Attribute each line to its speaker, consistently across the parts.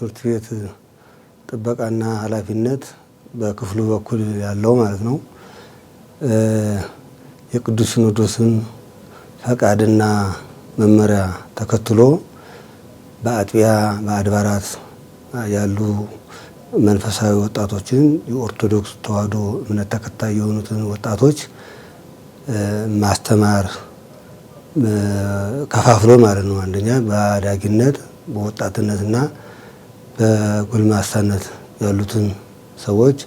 Speaker 1: ትምህርት ቤት ጥበቃና ኃላፊነት በክፍሉ በኩል ያለው ማለት ነው የቅዱስ ሲኖዶስን ፈቃድና መመሪያ ተከትሎ በአጥቢያ በአድባራት ያሉ መንፈሳዊ ወጣቶችን የኦርቶዶክስ ተዋሕዶ እምነት ተከታይ የሆኑትን ወጣቶች ማስተማር ከፋፍሎ ማለት ነው። አንደኛ በአዳጊነት በወጣትነትና በጎልማሳነት ያሉትን ሰዎች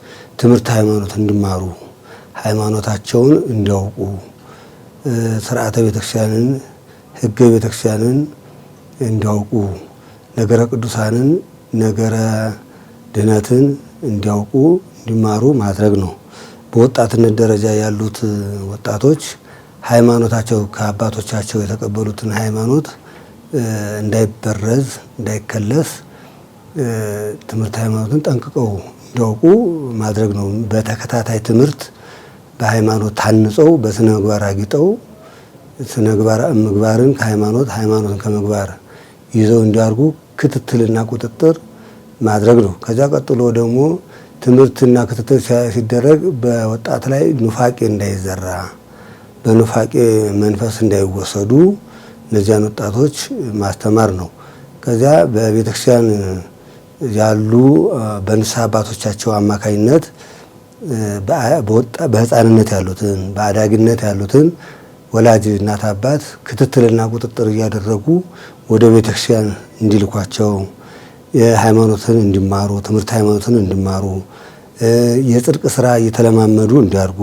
Speaker 1: ትምህርት ሃይማኖት እንዲማሩ ሃይማኖታቸውን እንዲያውቁ ስርዓተ ቤተክርስቲያንን ሕገ ቤተክርስቲያንን እንዲያውቁ ነገረ ቅዱሳንን ነገረ ድህነትን እንዲያውቁ እንዲማሩ ማድረግ ነው። በወጣትነት ደረጃ ያሉት ወጣቶች ሃይማኖታቸው ከአባቶቻቸው የተቀበሉትን ሃይማኖት እንዳይበረዝ እንዳይከለስ ትምህርት ሃይማኖትን ጠንቅቀው እንዲያውቁ ማድረግ ነው። በተከታታይ ትምህርት በሃይማኖት ታንጸው በስነ ምግባር አጊጠው ስነ ምግባርን ከሃይማኖት ሃይማኖትን ከምግባር ይዘው እንዲያርጉ ክትትልና ቁጥጥር ማድረግ ነው። ከዛ ቀጥሎ ደግሞ ትምህርትና ክትትል ሲደረግ በወጣት ላይ ኑፋቄ እንዳይዘራ በኑፋቄ መንፈስ እንዳይወሰዱ እነዚያን ወጣቶች ማስተማር ነው። ከዚያ በቤተክርስቲያን ያሉ በንስሐ አባቶቻቸው አማካኝነት በህፃንነት ያሉትን በአዳጊነት ያሉትን ወላጅ እናት አባት ክትትልና ቁጥጥር እያደረጉ ወደ ቤተክርስቲያን እንዲልኳቸው የሃይማኖትን እንዲማሩ ትምህርት ሃይማኖትን እንዲማሩ የጽድቅ ስራ እየተለማመዱ እንዲያርጉ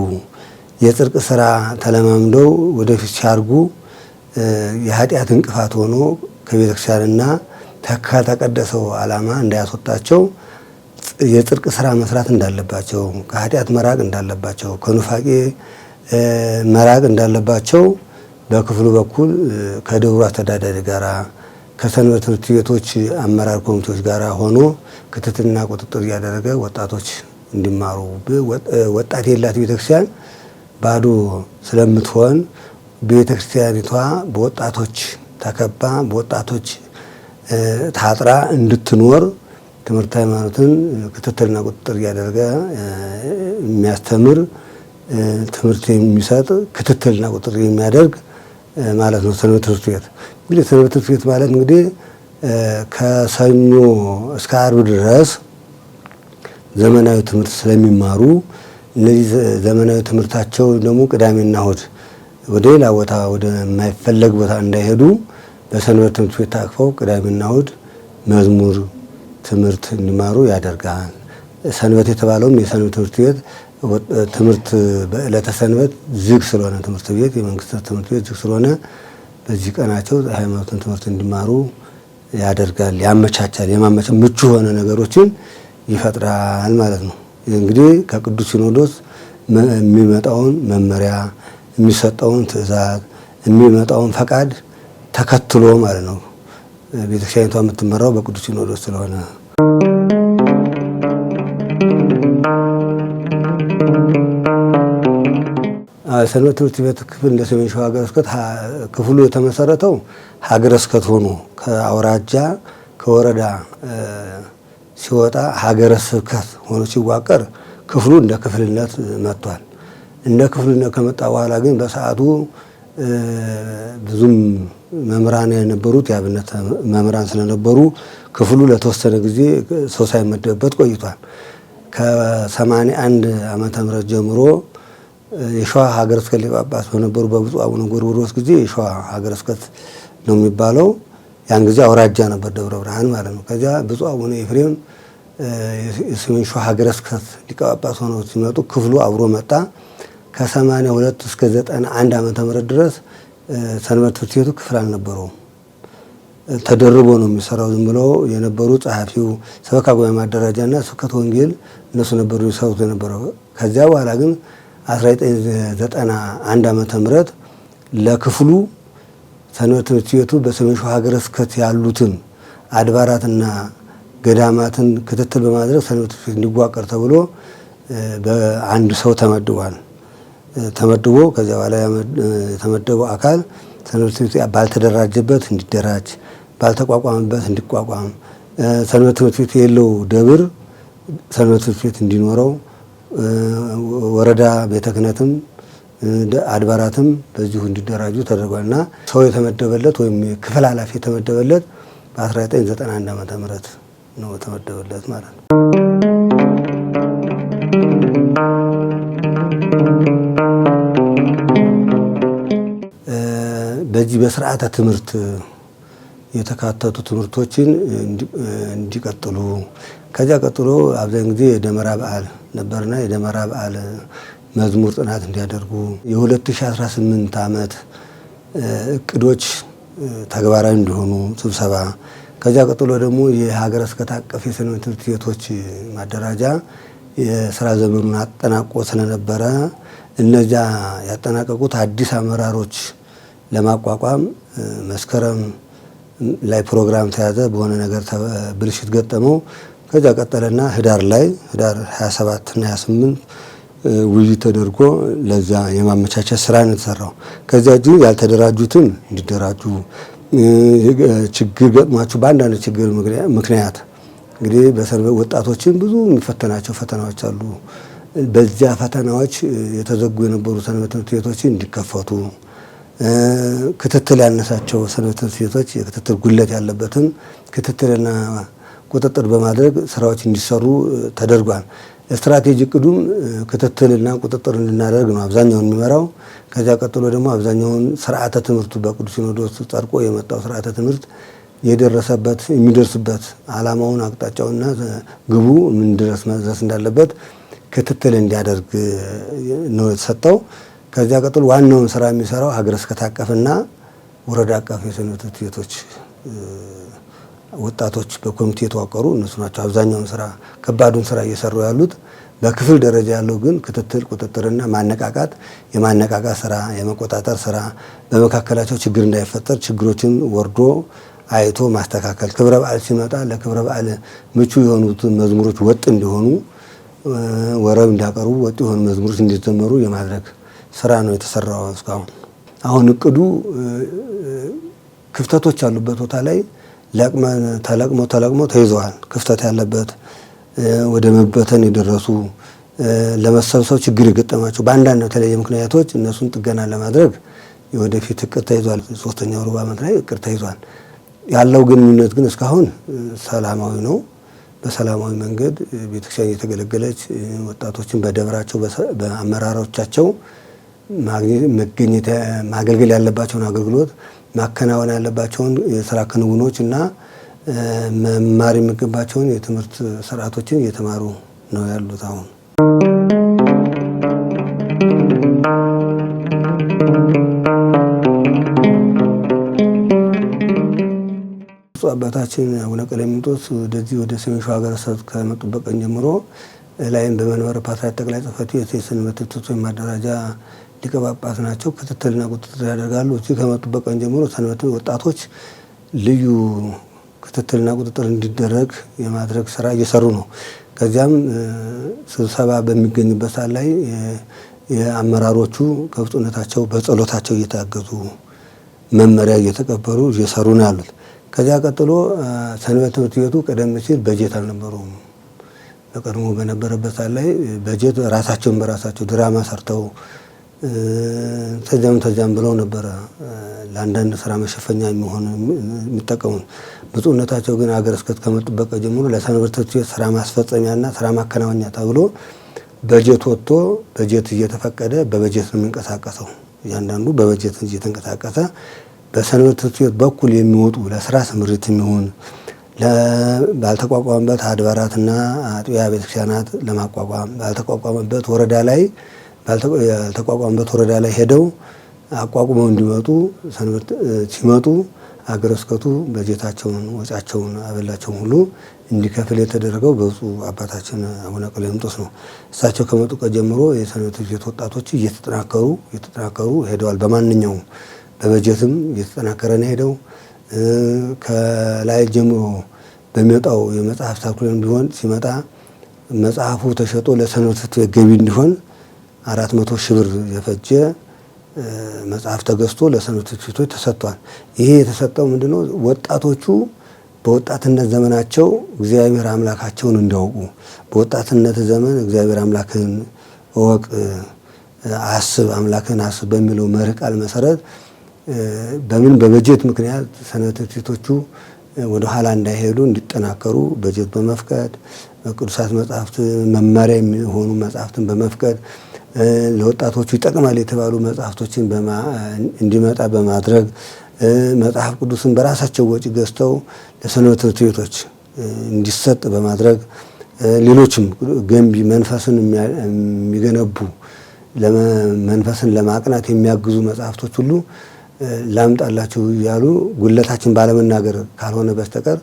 Speaker 1: የጽድቅ ስራ ተለማምደው ወደፊት ሲያርጉ የኃጢአት እንቅፋት ሆኖ ከቤተክርስቲያንና ከተቀደሰው ዓላማ እንዳያስወጣቸው የጽድቅ ስራ መስራት እንዳለባቸው ከኃጢአት መራቅ እንዳለባቸው ከኑፋቄ መራቅ እንዳለባቸው በክፍሉ በኩል ከደብሩ አስተዳዳሪ ጋራ ከሰንበት ትምህርት ቤቶች አመራር ኮሚቴዎች ጋራ ሆኖ ክትትልና ቁጥጥር እያደረገ ወጣቶች እንዲማሩ ወጣት የላት ቤተክርስቲያን ባዶ ስለምትሆን ቤተክርስቲያኒቷ በወጣቶች ተከባ በወጣቶች ታጥራ እንድትኖር ትምህርት ሃይማኖትን ክትትልና ቁጥጥር እያደረገ የሚያስተምር ትምህርት የሚሰጥ ክትትልና ቁጥጥር የሚያደርግ ማለት ነው ሰንበት ትምህርት ቤት። እንግዲህ ሰንበት ትምህርት ቤት ማለት እንግዲህ ከሰኞ እስከ ዓርብ ድረስ ዘመናዊ ትምህርት ስለሚማሩ እነዚህ ዘመናዊ ትምህርታቸው ደግሞ ቅዳሜና እሑድ ወደ ሌላ ቦታ ወደ የማይፈለግ ቦታ እንዳይሄዱ በሰንበት ትምህርት ቤት ታቅፈው ቅዳሜና እሑድ መዝሙር ትምህርት እንዲማሩ ያደርጋል። ሰንበት የተባለውም የሰንበት ትምህርት ቤት ትምህርት በዕለተ ሰንበት ዝግ ስለሆነ ትምህርት ቤት የመንግስት ትምህርት ቤት ዝግ ስለሆነ በዚህ ቀናቸው ሃይማኖትን ትምህርት እንዲማሩ ያደርጋል፣ ያመቻቻል። የማመቻቸት ምቹ የሆነ ነገሮችን ይፈጥራል ማለት ነው። እንግዲህ ከቅዱስ ሲኖዶስ የሚመጣውን መመሪያ የሚሰጠውን ትእዛዝ የሚመጣውን ፈቃድ ተከትሎ ማለት ነው። ቤተክርስቲያኒቷ የምትመራው በቅዱስ ሲኖዶስ ስለሆነ ሰንበት ትምህርት ቤት ክፍል እንደ ሰሜን ሸዋ ሀገረ ስብከት ክፍሉ የተመሰረተው ሀገረ ስብከት ሆኖ ከአውራጃ ከወረዳ ሲወጣ ሀገረ ስብከት ሆኖ ሲዋቀር ክፍሉ እንደ ክፍልነት መጥቷል። እንደ ክፍልነት ከመጣ በኋላ ግን በሰዓቱ ብዙም መምህራን የነበሩት የአብነት መምህራን ስለነበሩ ክፍሉ ለተወሰነ ጊዜ ሰው ሳይመደብበት ቆይቷል። ከ81 ዓመተ ምህረት ጀምሮ የሸዋ ሀገረ ስብከት ሊቀ ጳጳስ በነበሩ በብፁዕ አቡነ ጎርጎርዮስ ጊዜ የሸዋ ሀገረ ስብከት ነው የሚባለው። ያን ጊዜ አውራጃ ነበር ደብረ ብርሃን ማለት ነው። ከዚያ ብፁዕ አቡነ ኤፍሬም የሰሜን ሸዋ ሀገረ ስብከት ሊቀ ጳጳስ ሆነው ሲመጡ ክፍሉ አብሮ መጣ። ከ82 እስከ 91 ዓመተ ምህረት ድረስ ሰንበት ትምህርት ቤቱ ክፍል አልነበረውም። ተደርቦ ነው የሚሰራው። ዝም ብለው የነበሩ ጸሐፊው ሰበካ ጉባኤ ማደራጃና ስብከተ ወንጌል እነሱ ነበሩ ይሰሩት የነበረው። ከዚያ በኋላ ግን 1991 ዓመተ ምህረት ለክፍሉ ሰንበት ትምህርት ቤቱ በሰሜን ሸዋ ሀገረ ስብከት ያሉትን አድባራትና ገዳማትን ክትትል በማድረግ ሰንበት ትምህርት ቤት እንዲዋቀር ተብሎ በአንድ ሰው ተመድቧል። ተመድቦ ከዚያ በኋላ የተመደበው አካል ሰንበት ትምህርት ቤት ባልተደራጀበት እንዲደራጅ ባልተቋቋመበት እንዲቋቋም ሰንበት ትምህርት ቤት የሌለው ደብር ሰንበት ትምህርት ቤት እንዲኖረው ወረዳ ቤተ ክህነትም አድባራትም በዚሁ እንዲደራጁ ተደርጓልና ሰው የተመደበለት ወይም ክፍል ኃላፊ የተመደበለት በ1991 ዓመተ ምህረት ነው የተመደበለት ማለት ነው። በዚህ በስርዓተ ትምህርት የተካተቱ ትምህርቶችን እንዲቀጥሉ ከዚያ ቀጥሎ አብዛኛው ጊዜ የደመራ በዓል ነበርና የደመራ በዓል መዝሙር ጥናት እንዲያደርጉ የ2018 ዓመት እቅዶች ተግባራዊ እንዲሆኑ ስብሰባ ከዚያ ቀጥሎ ደግሞ የሀገረ ስብከት አቀፍ የሰንበት ትምህርት ቤቶች ማደራጃ የስራ ዘመኑን አጠናቆ ስለነበረ እነዚያ ያጠናቀቁት አዲስ አመራሮች ለማቋቋም መስከረም ላይ ፕሮግራም ተያዘ። በሆነ ነገር ብልሽት ገጠመው። ከዚያ ቀጠለና ህዳር 27 እና 28 ውይይት ተደርጎ ለዛ የማመቻቸት ስራ ነው የተሰራው። ከዚያ እጅ ያልተደራጁትን እንዲደራጁ ችግር ገጥሟቸው በአንዳንድ ችግር ምክንያት እንግዲህ በሰንበት ወጣቶችን ብዙ የሚፈተናቸው ፈተናዎች አሉ። በዚያ ፈተናዎች የተዘጉ የነበሩ ሰንበት ትምህርት ቤቶችን እንዲከፈቱ ክትትል ያነሳቸው ሰንበት ትምህርት ቤቶች የክትትል ጉድለት ያለበትን ክትትልና ቁጥጥር በማድረግ ስራዎች እንዲሰሩ ተደርጓል። ስትራቴጂ እቅዱም ክትትልና ቁጥጥር እንድናደርግ ነው አብዛኛውን የሚመራው። ከዚያ ቀጥሎ ደግሞ አብዛኛውን ስርዓተ ትምህርቱ በቅዱስ ሲኖዶስ ጸድቆ የመጣው ስርዓተ ትምህርት የደረሰበት የሚደርስበት ዓላማውን አቅጣጫውና ግቡ ምን ድረስ መድረስ እንዳለበት ክትትል እንዲያደርግ ነው የተሰጠው። ከዚያ ቀጥሎ ዋናውን ስራ የሚሰራው ሀገረ ስብከት አቀፍና ወረዳ አቀፍ የሰንበት ትምህርት ቤቶች ወጣቶች በኮሚቴ የተዋቀሩ እነሱ ናቸው አብዛኛውን ስራ ከባዱን ስራ እየሰሩ ያሉት። በክፍል ደረጃ ያለው ግን ክትትል ቁጥጥርና ማነቃቃት የማነቃቃት ስራ የመቆጣጠር ስራ በመካከላቸው ችግር እንዳይፈጠር ችግሮችን ወርዶ አይቶ ማስተካከል ክብረ በዓል ሲመጣ ለክብረ በዓል ምቹ የሆኑት መዝሙሮች ወጥ እንዲሆኑ ወረብ እንዲያቀርቡ ወጥ የሆኑ መዝሙሮች እንዲዘመሩ የማድረግ ስራ ነው የተሰራው። እስካሁን አሁን እቅዱ ክፍተቶች ያሉበት ቦታ ላይ ተለቅሞ ተይዘዋል። ክፍተት ያለበት ወደ መበተን የደረሱ ለመሰብሰብ ችግር የገጠማቸው በአንዳንድ የተለየ ምክንያቶች እነሱን ጥገና ለማድረግ የወደፊት እቅድ ተይዟል። ሶስተኛው ሩብ ዓመት ላይ እቅድ ተይዟል። ያለው ግንኙነት ግን እስካሁን ሰላማዊ ነው። በሰላማዊ መንገድ ቤተክርስቲያን እየተገለገለች ወጣቶችን በደብራቸው በአመራሮቻቸው ማገልገል ያለባቸውን አገልግሎት ማከናወን ያለባቸውን የስራ ክንውኖች እና መማር የሚገባቸውን የትምህርት ስርዓቶችን እየተማሩ ነው ያሉት። አሁን ብፁዕ አባታችን አቡነ ቀለሚንጦስ ወደዚህ ወደ ሰሜን ሸዋ ሀገረ ስብከት ከመጡበት ቀን ጀምሮ ላይም በመንበረ ፓትርያርክ ጠቅላይ ጽሕፈት ቤት የሰንበት ትምህርት ቤቶች ማደራጃ ሊቀ ጳጳስ ናቸው። ክትትልና ቁጥጥር ያደርጋሉ። እዚህ ከመጡበት ቀን ጀምሮ ሰንበት ወጣቶች ልዩ ክትትልና ቁጥጥር እንዲደረግ የማድረግ ስራ እየሰሩ ነው። ከዚያም ስብሰባ በሚገኝበት ሰዓት ላይ የአመራሮቹ ከብፁዕነታቸው በጸሎታቸው እየታገዙ መመሪያ እየተቀበሉ እየሰሩ ነው ያሉት። ከዚያ ቀጥሎ ሰንበት ትምህርት ቤቱ ቀደም ሲል በጀት አልነበረውም። በቀድሞ በነበረበት ሰዓት ላይ በጀት ራሳቸውን በራሳቸው ድራማ ሰርተው ተዛም ብለው ነበረ ለአንዳንድ ስራ መሸፈኛ የሚሆን የሚጠቀሙት። ብፁዕነታቸው ግን ሀገረ ስብከት ከመጡበት ቀን ጀምሮ ለሰንበት ትምህርት ቤት ስራ ማስፈጸሚያና ስራ ማከናወኛ ተብሎ በጀት ወጥቶ በጀት እየተፈቀደ በበጀት ነው የሚንቀሳቀሰው። እያንዳንዱ በበጀት እየተንቀሳቀሰ በሰንበት ትምህርት ቤት በኩል የሚወጡ ለስራ ስምሪት የሚሆን ባልተቋቋመበት አድባራትና አጥቢያ ቤተክርስቲያናት ለማቋቋም ባልተቋቋመበት ወረዳ ላይ ያልተቋቋመበት ወረዳ ላይ ሄደው አቋቁመው እንዲመጡ ሰንበት ሲመጡ ሀገረ ስብከቱ በጀታቸውን ወጫቸውን አበላቸውን ሁሉ እንዲከፍል የተደረገው በብፁዕ አባታችን አቡነ ቀለሚንጦስ ነው። እሳቸው ከመጡ ቀን ጀምሮ የሰንበት ቤት ወጣቶች እየተጠናከሩ ሄደዋል። በማንኛውም በበጀትም እየተጠናከረ ነው ሄደው ከላይ ጀምሮ በሚወጣው የመጽሐፍ ሳርኩለም ቢሆን ሲመጣ መጽሐፉ ተሸጦ ለሰንበት ቤት ገቢ እንዲሆን 400 ሺህ ብር የፈጀ መጽሐፍ ተገዝቶ ለሰንበት ቤቶች ተሰጥቷል። ይሄ የተሰጠው ምንድነው? ወጣቶቹ በወጣትነት ዘመናቸው እግዚአብሔር አምላካቸውን እንዲያውቁ በወጣትነት ዘመን እግዚአብሔር አምላክን እወቅ፣ አስብ፣ አምላክን አስብ በሚለው መርህ ቃል መሰረት በበጀት ምክንያት ሰንበት ትምህርት ቤቶቹ ወደ ኋላ እንዳይሄዱ እንዲጠናከሩ በጀት በመፍቀድ ቅዱሳት መጻሕፍት መመሪያ የሚሆኑ መጻሕፍትን በመፍቀድ ለወጣቶቹ ይጠቅማል የተባሉ መጻሕፍቶችን እንዲመጣ በማድረግ መጽሐፍ ቅዱስን በራሳቸው ወጪ ገዝተው ለሰንበት ትምህርት ቤቶች እንዲሰጥ በማድረግ ሌሎችም ገንቢ መንፈስን የሚገነቡ መንፈስን ለማቅናት የሚያግዙ መጽሐፍቶች ሁሉ ላምጣላችሁ ያሉ ጉለታችን ባለመናገር ካልሆነ በስተቀር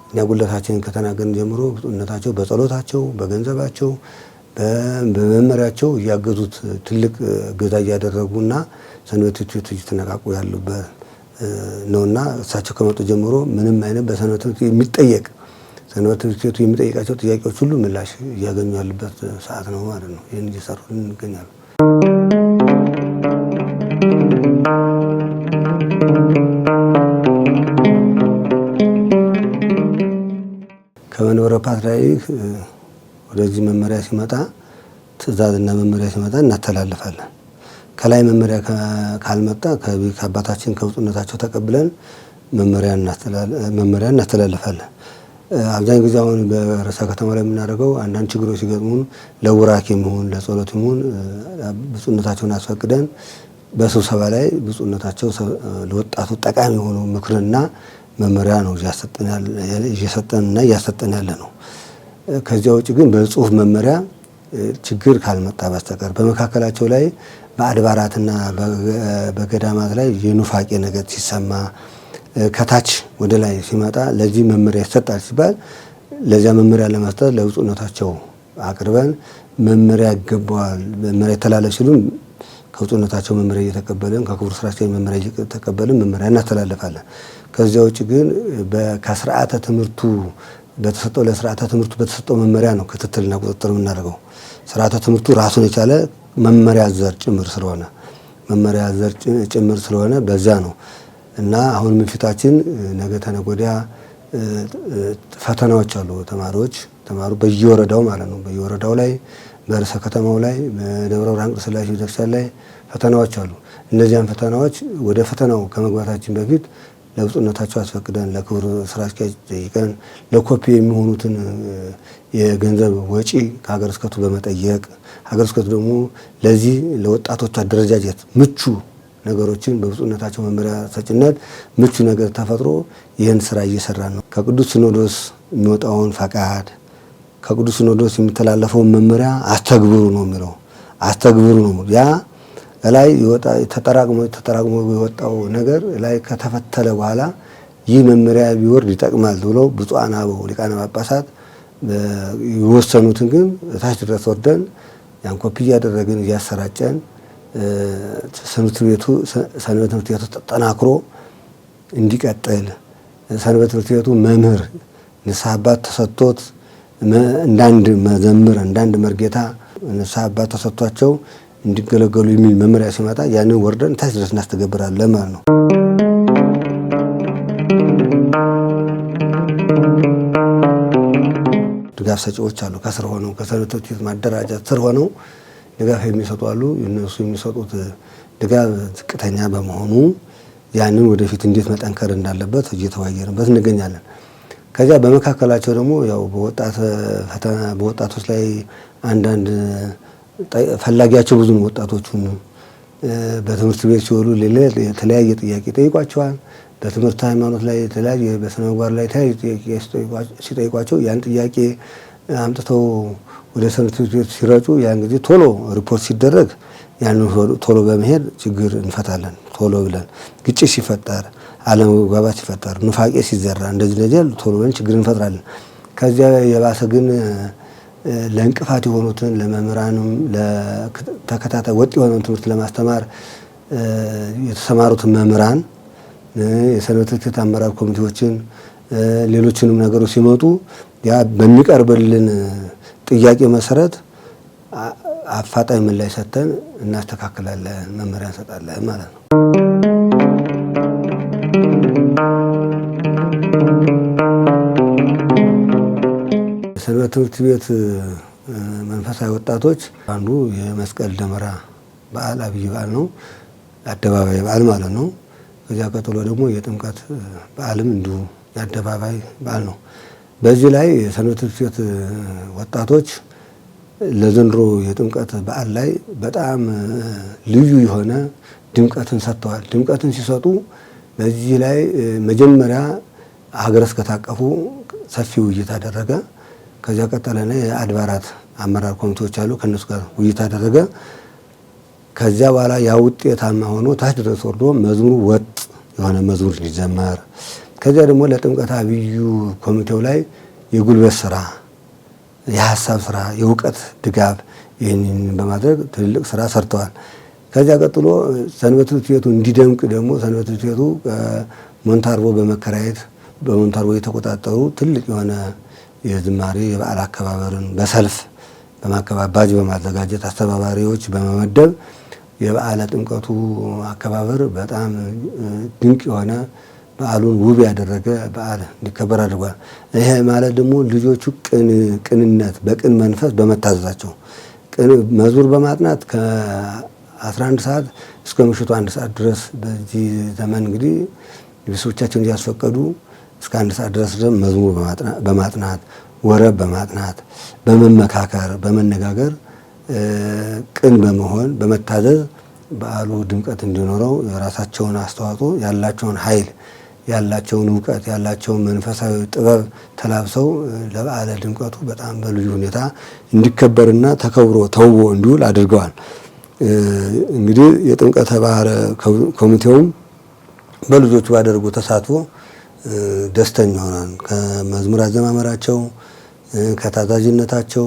Speaker 1: እኛ ጉለታችንን ከተናገርን ጀምሮ ብፁዕነታቸው በጸሎታቸው በገንዘባቸው በመመሪያቸው እያገዙት ትልቅ እገዛ እያደረጉና ሰንበት ትምህርት ቤቶች እየተነቃቁ ያሉበት ነውና እሳቸው ከመጡ ጀምሮ ምንም አይነት በሰንበት ትምህርት የሚጠየቅ ሰንበት ትምህርት ቤቱ የሚጠይቃቸው ጥያቄዎች ሁሉ ምላሽ እያገኙ ያሉበት ሰዓት ነው ማለት ነው። ይህን እየሰሩ እንገኛለን። ከመንበረ ፓትርያርክ ወደዚህ መመሪያ ሲመጣ ትእዛዝና መመሪያ ሲመጣ እናስተላልፋለን። ከላይ መመሪያ ካልመጣ ከአባታችን ከብፁዕነታቸው ተቀብለን መመሪያ እናስተላልፋለን። አብዛኛው ጊዜ አሁን በርዕሰ ከተማ ላይ የምናደርገው አንዳንድ ችግሮች ሲገጥሙን ለቡራኬ የሚሆን ለጸሎት የሚሆን ብፁዕነታቸውን አስፈቅደን በስብሰባ ላይ ብፁዕነታቸው ለወጣቱ ጠቃሚ የሆኑ ምክርና መመሪያ ነው እየሰጠንና እያሰጠን ያለ ነው። ከዚያ ውጭ ግን በጽሁፍ መመሪያ ችግር ካልመጣ በስተቀር በመካከላቸው ላይ በአድባራትና በገዳማት ላይ የኑፋቄ ነገር ሲሰማ ከታች ወደ ላይ ሲመጣ ለዚህ መመሪያ ይሰጣል ሲባል ለዚያ መመሪያ ለመስጠት ለብፁዕነታቸው አቅርበን መመሪያ ይገባዋል መመሪያ ተላለፍ ሲሉን ከብፁዕነታቸው መመሪያ እየተቀበልን ከክቡር ስራቸው መመሪያ እየተቀበልን መመሪያ እናስተላልፋለን። ከዚያ ውጭ ግን ከስርዓተ ትምህርቱ በተሰጠው ለስርዓተ ትምህርቱ በተሰጠው መመሪያ ነው ክትትልና ቁጥጥር የምናደርገው። ስርዓተ ትምህርቱ ራሱን የቻለ መመሪያ ዘር ጭምር ስለሆነ በዛ ነው እና አሁን ፊታችን ነገ ተነገ ወዲያ ፈተናዎች አሉ። ተማሩ በየወረዳው ማለት ነው። በየወረዳው ላይ በርዕሰ ከተማው ላይ በደብረ ብርሃን ቅድስት ሥላሴ ቤተክርስቲያን ላይ ፈተናዎች አሉ። እነዚያን ፈተናዎች ወደ ፈተናው ከመግባታችን በፊት ለብፁዕነታቸው አስፈቅደን ለክቡር ስራ አስኪያጅ ጠይቀን ለኮፒ የሚሆኑትን የገንዘብ ወጪ ከሀገረ ስብከቱ በመጠየቅ ሀገረ ስብከቱ ደግሞ ለዚህ ለወጣቶች አደረጃጀት ምቹ ነገሮችን በብፁዕነታቸው መመሪያ ሰጭነት ምቹ ነገር ተፈጥሮ ይህን ስራ እየሰራ ነው። ከቅዱስ ሲኖዶስ የሚወጣውን ፈቃድ ከቅዱስ ሲኖዶስ የሚተላለፈውን መመሪያ አስተግብሩ ነው የሚለው። አስተግብሩ ነው ያ ላይ ይወጣ ተጠራቅሞ የወጣው ነገር ላይ ከተፈተለ በኋላ ይህ መመሪያ ቢወርድ ይጠቅማል ብሎ ብፁዓን አበው ሊቃነ ጳጳሳት የወሰኑትን ግን ታች ድረስ ወርደን ያን ኮፒ እያደረግን እያሰራጨን ሰንበት ትምህርት ቤቱ ተጠናክሮ እንዲቀጥል ሰንበት ትምህርት ቤቱ መምህር ንስሐ አባት ተሰጥቶት እንዳንድ መዘምር እንዳንድ መርጌታ ንስሐ አባት ተሰጥቷቸው እንዲገለገሉ የሚል መመሪያ ሲመጣ ያንን ወርደን ታች ድረስ እናስተገብራለን ማለት ነው። ድጋፍ ሰጪዎች አሉ። ከስር ሆነው ከሰንበት ትምህርት ቤት ማደራጃት ስር ሆነው ድጋፍ የሚሰጡ አሉ። እነሱ የሚሰጡት ድጋፍ ዝቅተኛ በመሆኑ ያንን ወደፊት እንዴት መጠንከር እንዳለበት እየተወያየንበት እንገኛለን። ከዚያ በመካከላቸው ደግሞ ያው በወጣቶች ላይ አንዳንድ ፈላጊያቸው ብዙ ወጣቶቹን በትምህርት ቤት ሲወሉ የተለያየ ጥያቄ ጠይቋቸዋል። በትምህርት ሃይማኖት ላይ የተለያየ በስነ ምግባር ላይ የተለያየ ሲጠይቋቸው ያን ጥያቄ አምጥተው ወደ ሰንበት ትምህርት ቤት ሲረጩ ያን ጊዜ ቶሎ ሪፖርት ሲደረግ ያን ቶሎ በመሄድ ችግር እንፈታለን። ቶሎ ብለን ግጭት ሲፈጠር አለመግባባት ሲፈጠር ኑፋቄ ሲዘራ እንደዚህ ቶሎ ብለን ችግር እንፈጥራለን። ከዚያ የባሰ ግን ለእንቅፋት የሆኑትን ለመምህራንም ለተከታታይ ወጥ የሆነውን ትምህርት ለማስተማር የተሰማሩትን መምህራን የሰንበት ትምህርት ቤት አመራር ኮሚቴዎችን ሌሎችንም ነገሮች ሲመጡ ያ በሚቀርብልን ጥያቄ መሰረት አፋጣኝ ምላሽ ሰጥተን እናስተካክላለን፣ መመሪያ እንሰጣለን ማለት ነው። የሰንበት ትምህርት ቤት መንፈሳዊ ወጣቶች አንዱ የመስቀል ደመራ በዓል አብይ በዓል ነው፣ የአደባባይ በዓል ማለት ነው። ከዚያ ቀጥሎ ደግሞ የጥምቀት በዓልም እንዲሁ የአደባባይ በዓል ነው። በዚህ ላይ የሰንበት ትምህርት ቤት ወጣቶች ለዘንድሮ የጥምቀት በዓል ላይ በጣም ልዩ የሆነ ድምቀትን ሰጥተዋል። ድምቀትን ሲሰጡ በዚህ ላይ መጀመሪያ ሀገረ ስብከት አቀፉ ሰፊ ውይይት አደረገ። ከዚያ ቀጠለና የአድባራት አመራር ኮሚቴዎች አሉ፣ ከነሱ ጋር ውይይት አደረገ። ከዚያ በኋላ ያ ውጤታማ ሆኖ ታች ድረስ ወርዶ መዝሙሩ ወጥ የሆነ መዝሙር እንዲዘመር፣ ከዚያ ደግሞ ለጥምቀት አብዩ ኮሚቴው ላይ የጉልበት ስራ፣ የሀሳብ ስራ፣ የእውቀት ድጋፍ ይህንን በማድረግ ትልልቅ ስራ ሰርተዋል። ከዚያ ቀጥሎ ሰንበት ትምህርት ቤቱ እንዲደምቅ ደግሞ ሰንበት ትምህርት ቤቱ ሞንታርቦ በመከራየት በሞንታርቦ የተቆጣጠሩ ትልቅ የሆነ የዝማሬ የበዓል አከባበርን በሰልፍ በማከባባጅ በማዘጋጀት አስተባባሪዎች በመመደብ የበዓለ ጥምቀቱ አከባበር በጣም ድንቅ የሆነ በዓሉን ውብ ያደረገ በዓል እንዲከበር አድርጓል። ይሄ ማለት ደግሞ ልጆቹ ቅንነት በቅን መንፈስ በመታዘዛቸው መዝሙር በማጥናት ከ11 ሰዓት እስከ ምሽቱ 1 ሰዓት ድረስ በዚህ ዘመን እንግዲህ ቤተሰቦቻቸውን እያስፈቀዱ እስከ 1 ሰዓት ድረስ መዝሙር በማጥናት ወረብ በማጥናት በመመካከር በመነጋገር ቅን በመሆን በመታዘዝ በዓሉ ድምቀት እንዲኖረው የራሳቸውን አስተዋጽኦ ያላቸውን ኃይል ያላቸውን እውቀት ያላቸውን መንፈሳዊ ጥበብ ተላብሰው ለበዓለ ድምቀቱ በጣም በልዩ ሁኔታ እንዲከበርና ተከብሮ ተውቦ እንዲውል አድርገዋል። እንግዲህ የጥምቀተ ባህር ኮሚቴውም በልጆቹ ባደረጉ ተሳትፎ ደስተኛ ሆናል። ከመዝሙር አዘማመራቸው ከታዛዥነታቸው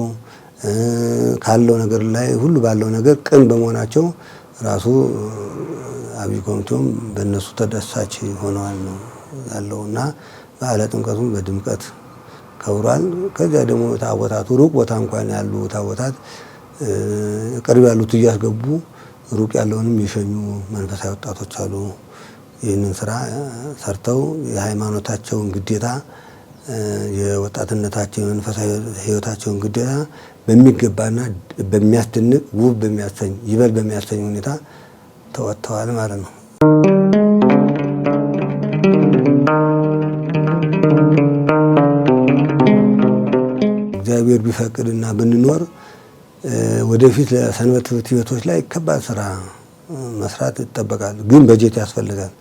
Speaker 1: ካለው ነገር ላይ ሁሉ ባለው ነገር ቅን በመሆናቸው ራሱ አብይ ኮሚቴውም በእነሱ ተደሳች ሆነዋል ነው ያለውና በዓለ ጥምቀቱም በድምቀት ከብሯል። ከዚያ ደግሞ ታቦታቱ ሩቅ ቦታ እንኳን ያሉ ታቦታት ቅርብ ያሉት እያስገቡ ሩቅ ያለውንም የሸኙ መንፈሳዊ ወጣቶች አሉ። ይህንን ስራ ሰርተው የሃይማኖታቸውን ግዴታ የወጣትነታቸው የመንፈሳዊ ሕይወታቸውን ግዴታ በሚገባና በሚያስደንቅ ውብ በሚያሰኝ ይበል በሚያሰኝ ሁኔታ ተወጥተዋል ማለት ነው። እግዚአብሔር ቢፈቅድና ብንኖር ወደፊት ለሰንበት ትምህርት ቤቶች ላይ ከባድ ስራ መስራት ይጠበቃል። ግን በጀት ያስፈልጋል።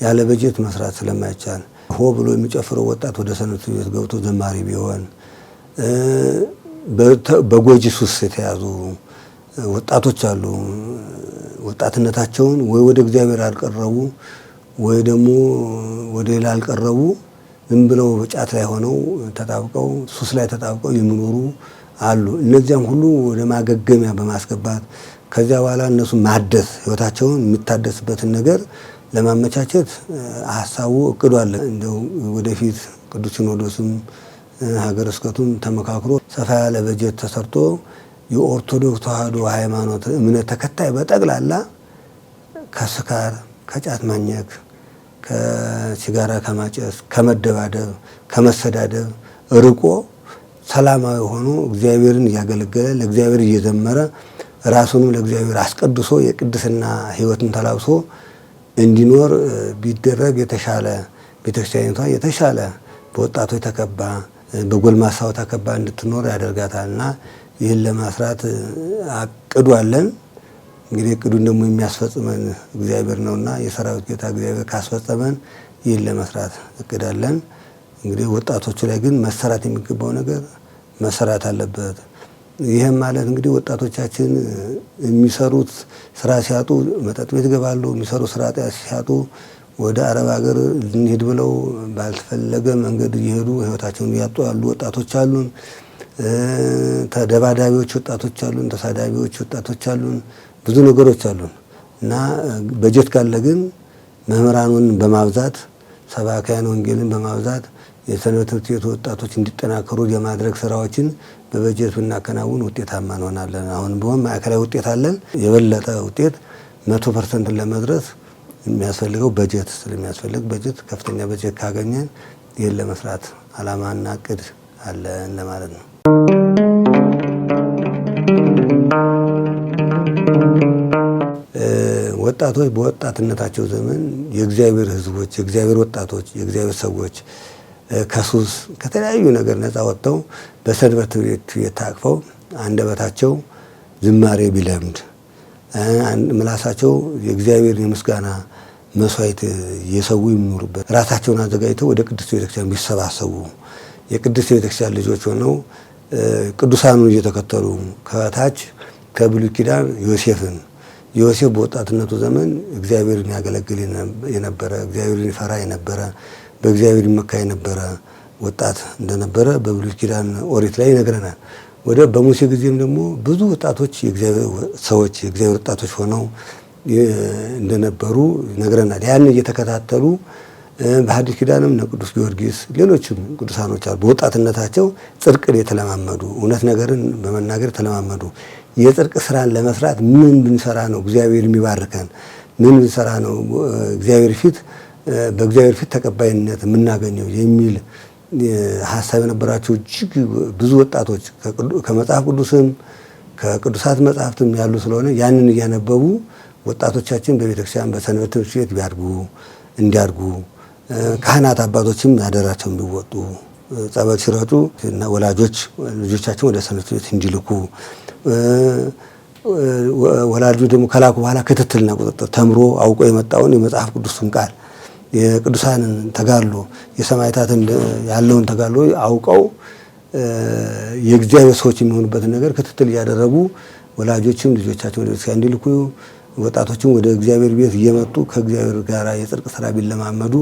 Speaker 1: ያለ በጀት መስራት ስለማይቻል ሆ ብሎ የሚጨፍረው ወጣት ወደ ሰንበት ትምህርት ቤት ገብቶ ዘማሪ ቢሆን በጎጂ ሱስ የተያዙ ወጣቶች አሉ። ወጣትነታቸውን ወይ ወደ እግዚአብሔር አልቀረቡ ወይ ደግሞ ወደ ሌላ አልቀረቡ ዝም ብለው በጫት ላይ ሆነው ተጣብቀው ሱስ ላይ ተጣብቀው የሚኖሩ አሉ። እነዚያም ሁሉ ወደ ማገገሚያ በማስገባት ከዚያ በኋላ እነሱ ማደስ ህይወታቸውን የሚታደስበትን ነገር ለማመቻቸት ሐሳቡ እቅዱ አለ። እንደው ወደፊት ቅዱስ ሲኖዶስም ሀገረ ስብከቱም ተመካክሮ ሰፋ ያለ በጀት ተሰርቶ የኦርቶዶክስ ተዋሕዶ ሃይማኖት እምነት ተከታይ በጠቅላላ ከስካር ከጫት ማኘክ ከሲጋራ ከማጨስ ከመደባደብ ከመሰዳደብ ርቆ ሰላማዊ ሆኖ እግዚአብሔርን እያገለገለ ለእግዚአብሔር እየዘመረ ራሱንም ለእግዚአብሔር አስቀድሶ የቅድስና ሕይወትን ተላብሶ እንዲኖር ቢደረግ የተሻለ ቤተክርስቲያኒቷ የተሻለ በወጣቶች ተከባ በጎልማሳው ተከባ እንድትኖር ያደርጋታልና ይህን ለማስራት አቅዱ አለን። እንግዲህ እቅዱን ደግሞ የሚያስፈጽመን እግዚአብሔር ነውና የሰራዊት ጌታ እግዚአብሔር ካስፈጸመን ይህን ለመስራት እቅዳለን። እንግዲህ ወጣቶቹ ላይ ግን መሰራት የሚገባው ነገር መሰራት አለበት። ይህም ማለት እንግዲህ ወጣቶቻችን የሚሰሩት ስራ ሲያጡ መጠጥ ቤት ይገባሉ። የሚሰሩ ስራ ሲያጡ ወደ አረብ ሀገር ልንሄድ ብለው ባልተፈለገ መንገድ እየሄዱ ህይወታቸውን እያጡ ያሉ ወጣቶች አሉን። ተደባዳቢዎች ወጣቶች አሉን። ተሳዳቢዎች ወጣቶች አሉን። ብዙ ነገሮች አሉን እና በጀት ካለ ግን መምህራኑን በማብዛት ሰባካያን ወንጌልን በማብዛት የሰንበት ትምህርት ቤት ወጣቶች እንዲጠናከሩ የማድረግ ስራዎችን በበጀት ብናከናውን ውጤታማ እንሆናለን። አሁን ቢሆን ማዕከላዊ ውጤት አለን። የበለጠ ውጤት 100% ለመድረስ የሚያስፈልገው በጀት ስለሚያስፈልግ በጀት ከፍተኛ በጀት ካገኘን ይህን ለመስራት አላማና እቅድ አለን ለማለት ነው። ወጣቶች በወጣትነታቸው ዘመን የእግዚአብሔር ሕዝቦች፣ የእግዚአብሔር ወጣቶች፣ የእግዚአብሔር ሰዎች ከሱስ ከተለያዩ ነገር ነፃ ወጥተው በሰንበት ትምህርት ቤት ታቅፈው አንደበታቸው ዝማሬ ቢለምድ ምላሳቸው የእግዚአብሔር የምስጋና መስዋዕት እየሰዉ የሚኖሩበት ራሳቸውን አዘጋጅተው ወደ ቅድስት ቤተክርስቲያን ቢሰባሰቡ የቅድስት ቤተክርስቲያን ልጆች ሆነው ቅዱሳኑን እየተከተሉ ከታች ከብሉይ ኪዳን ዮሴፍ በወጣትነቱ ዘመን እግዚአብሔርን ያገለግል የነበረ እግዚአብሔርን ይፈራ የነበረ በእግዚአብሔር ይመካ የነበረ ወጣት እንደነበረ በብሉይ ኪዳን ኦሪት ላይ ይነግረናል። ወደ በሙሴ ጊዜም ደግሞ ብዙ ወጣቶች የእግዚአብሔር ሰዎች የእግዚአብሔር ወጣቶች ሆነው እንደነበሩ ይነግረናል። ያን እየተከታተሉ በሐዲስ ኪዳንም ቅዱስ ጊዮርጊስ ሌሎችም ቅዱሳኖች አሉ። በወጣትነታቸው ጽድቅን የተለማመዱ እውነት ነገርን በመናገር የተለማመዱ የጽድቅ ስራን ለመስራት ምን ብንሰራ ነው እግዚአብሔር የሚባርከን? ምን ብንሰራ ነው እግዚአብሔር ፊት በእግዚአብሔር ፊት ተቀባይነት የምናገኘው የሚል ሐሳብ የነበራቸው እጅግ ብዙ ወጣቶች ከመጽሐፍ ቅዱስም ከቅዱሳት መጽሐፍትም ያሉ ስለሆነ ያንን እያነበቡ ወጣቶቻችን በቤተክርስቲያን በሰንበት ትምህርት ቤት እንዲያድጉ ካህናት አባቶችም ያደራቸውን ቢወጡ ጸበል ሲረጩ እና ወላጆች ልጆቻቸውን ወደ ሰንበት ቤት እንዲልኩ ወላጆች ደግሞ ከላኩ በኋላ ክትትልና ቁጥጥር ተምሮ አውቆ የመጣውን የመጽሐፍ ቅዱስን ቃል የቅዱሳንን ተጋድሎ የሰማዕታትን ያለውን ተጋድሎ አውቀው የእግዚአብሔር ሰዎች የሚሆኑበትን ነገር ክትትል እያደረጉ ወላጆችም ልጆቻቸውን ወደ ቤተክርስቲያን እንዲልኩ ወጣቶችም ወደ እግዚአብሔር ቤት እየመጡ ከእግዚአብሔር ጋር የጽድቅ ስራ ቢለማመዱ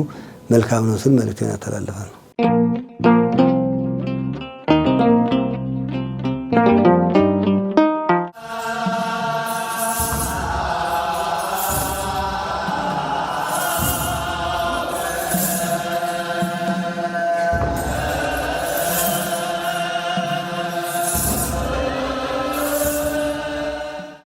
Speaker 1: መልካም ነው ስል መልእክቴን አስተላልፋለሁ።